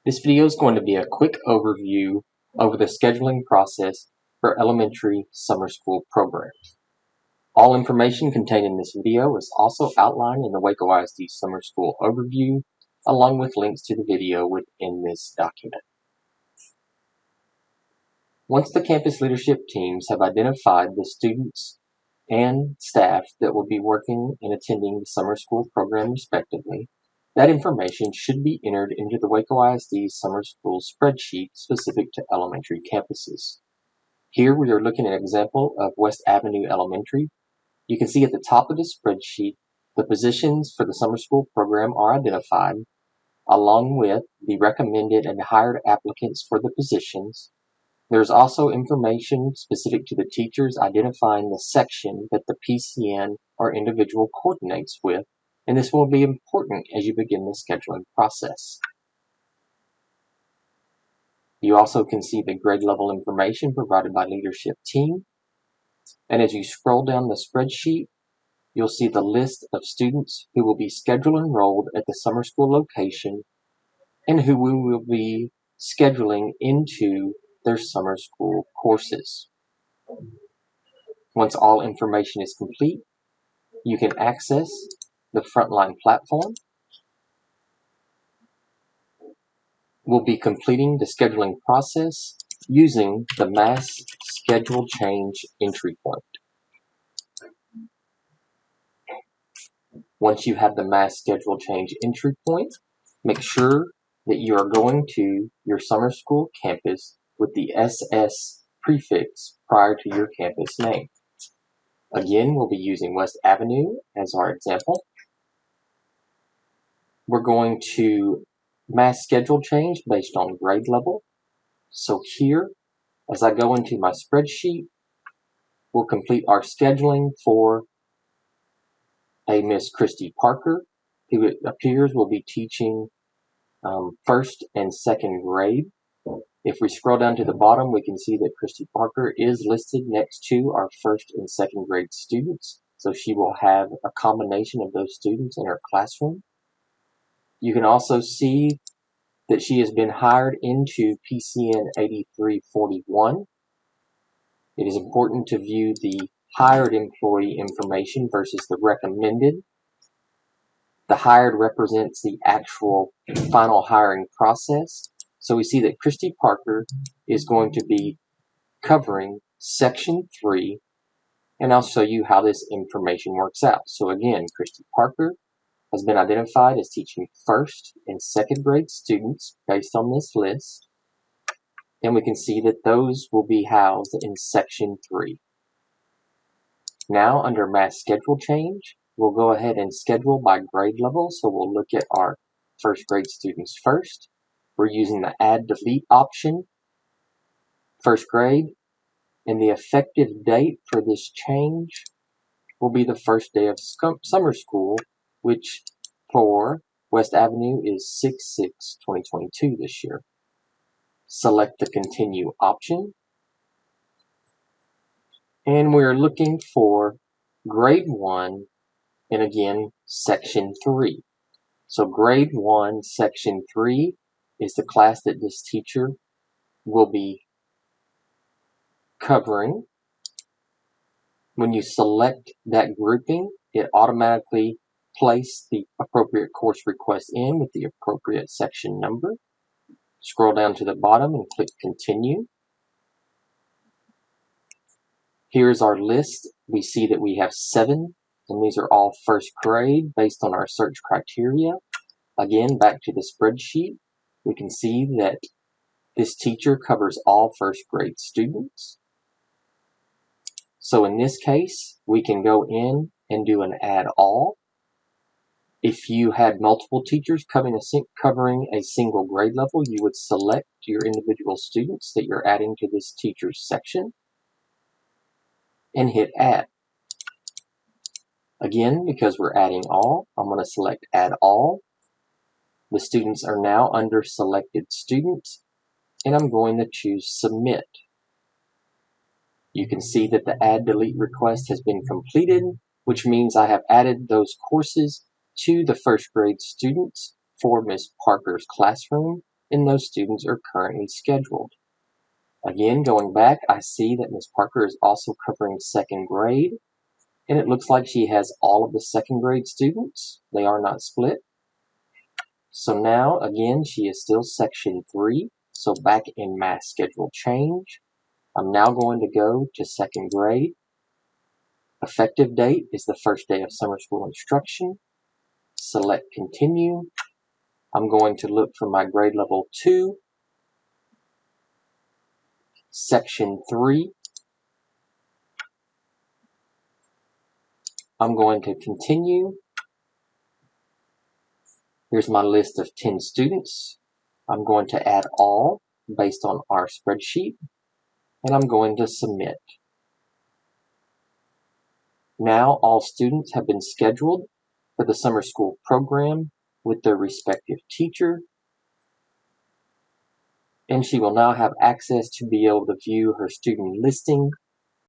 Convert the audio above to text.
This video is going to be a quick overview over the scheduling process for elementary summer school programs. All information contained in this video is also outlined in the Waco ISD Summer School Overview, along with links to the video within this document. Once the campus leadership teams have identified the students and staff that will be working and attending the summer school program respectively, that information should be entered into the Waco ISD Summer School spreadsheet specific to elementary campuses. Here we are looking at an example of West Avenue Elementary. You can see at the top of the spreadsheet, the positions for the summer school program are identified, along with the recommended and hired applicants for the positions. There's also information specific to the teachers identifying the section that the PCN or individual coordinates with, and this will be important as you begin the scheduling process. You also can see the grade level information provided by leadership team, and as you scroll down the spreadsheet, you'll see the list of students who will be scheduled enrolled at the summer school location and who we will be scheduling into their summer school courses. Once all information is complete, you can access the Frontline platform. We'll be completing the scheduling process using the Mass Schedule Change entry point. Once you have the Mass Schedule Change entry point, make sure that you are going to your summer school campus with the SS prefix prior to your campus name. Again, we'll be using West Avenue as our example. We're going to mass schedule change based on grade level. So here, as I go into my spreadsheet, we'll complete our scheduling for a Miss Christy Parker, who it appears will be teaching first and second grade. If we scroll down to the bottom, we can see that Christy Parker is listed next to our first and second grade students. So she will have a combination of those students in her classroom. You can also see that she has been hired into PCN 8341. It is important to view the hired employee information versus the recommended. The hired represents the actual final hiring process. So we see that Christy Parker is going to be covering Section 3, and I'll show you how this information works out. So again, Christy Parker has been identified as teaching first and second grade students based on this list, and we can see that those will be housed in Section 3. Now, under Mass Schedule Change, we'll go ahead and schedule by grade level. So we'll look at our first grade students first. We're using the Add Delete option, first grade, and the effective date for this change will be the first day of summer school, which for West Avenue is 6/6/2022 this year. Select the Continue option, and we're looking for grade 1 and again Section 3. So grade 1, Section 3 is the class that this teacher will be covering. When you select that grouping, it automatically places the appropriate course request in with the appropriate section number. Scroll down to the bottom and click Continue. Here's our list. We see that we have 7, and these are all first grade based on our search criteria. Again, back to the spreadsheet, we can see that this teacher covers all first grade students. So in this case, we can go in and do an add all. If you had multiple teachers covering a single grade level, you would select your individual students that you're adding to this teacher's section and hit add. Again, because we're adding all, I'm going to select add all. The students are now under selected students, and I'm going to choose submit. You can see that the add delete request has been completed, which means I have added those courses to the first grade students for Ms. Parker's classroom. and those students are currently scheduled. Again, going back, I see that Ms. Parker is also covering second grade, and it looks like she has all of the second grade students. They are not split. So now, again, she is still section 3. So back in mass schedule change, I'm now going to go to second grade. Effective date is the first day of summer school instruction. Select continue. I'm going to look for my grade level 2, section 3. I'm going to continue. Here's my list of 10 students. I'm going to add all based on our spreadsheet, and I'm going to submit. Now all students have been scheduled for the summer school program with their respective teacher, and she will now have access to be able to view her student listing